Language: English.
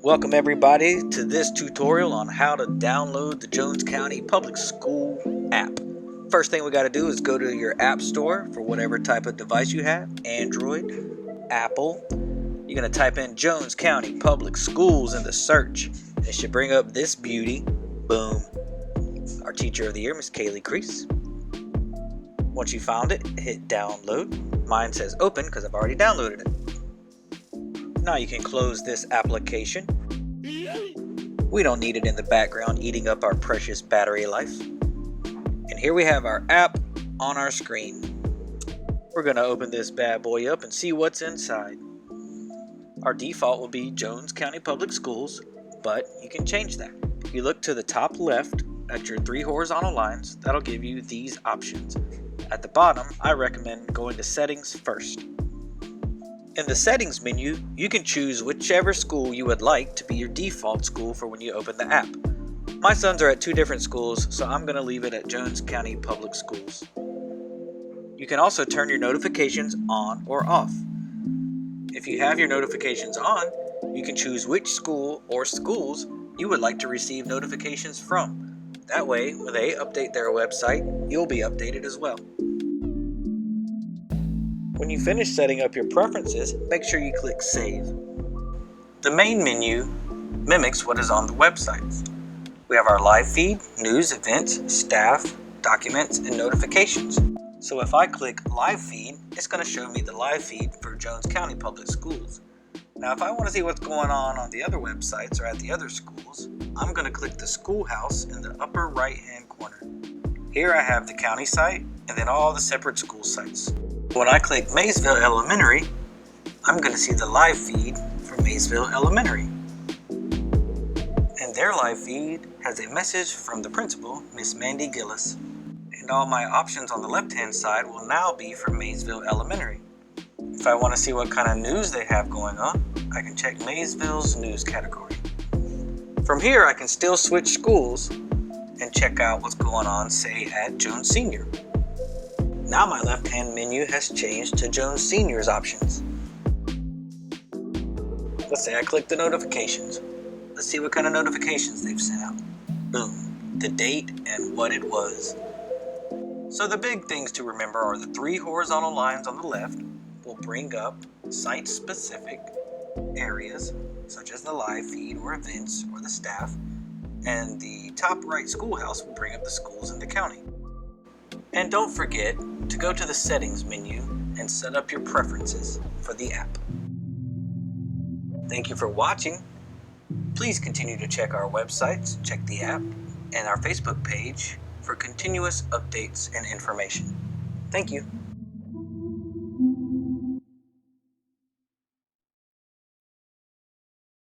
Welcome everybody to this tutorial on how to download the Jones County Public School app. First thing we got to do is go to your app store for whatever type of device you have, Android, Apple. You're going to type in Jones County Public Schools in the search. It should bring up this beauty. Boom. Our teacher of the year, Miss Kaylee Crease. Once you found it, hit download. Mine says open because I've already downloaded it. Now you can close this application. We don't need it in the background eating up our precious battery life. And here we have our app on our screen. We're going to open this bad boy up and see what's inside. Our default will be Jones County Public Schools, but you can change that. If you look to the top left at your three horizontal lines, that'll give you these options. At the bottom, I recommend going to Settings first. In the Settings menu, you can choose whichever school you would like to be your default school for when you open the app. My sons are at two different schools, so I'm going to leave it at Jones County Public Schools. You can also turn your notifications on or off. If you have your notifications on, you can choose which school or schools you would like to receive notifications from. That way, when they update their website, you'll be updated as well. When you finish setting up your preferences, make sure you click Save. The main menu mimics what is on the websites. We have our live feed, news, events, staff, documents, and notifications. So if I click Live Feed, it's going to show me the live feed for Jones County Public Schools. Now if I want to see what's going on the other websites or at the other schools, I'm going to click the schoolhouse in the upper right hand corner. Here I have the county site and then all the separate school sites. When I click MAYSVILLE Elementary, I'm going to see the live feed for MAYSVILLE Elementary. And their live feed has a message from the principal, Miss Mandy Gillis. And all my options on the left-hand side will now be for MAYSVILLE Elementary. If I want to see what kind of news they have going on, I can check MAYSVILLE's news category. From here, I can still switch schools and check out what's going on, say, at Jones Senior. Now my left-hand menu has changed to Jones Senior's options. Let's say I click the notifications. Let's see what kind of notifications they've sent out. Boom, the date and what it was. So the big things to remember are the three horizontal lines on the left will bring up site-specific areas, such as the live feed or events or the staff, and the top right schoolhouse will bring up the schools in the county. And don't forget to go to the Settings menu and set up your preferences for the app. Thank you for watching. Please continue to check our websites, check the app, and our Facebook page for continuous updates and information. Thank you.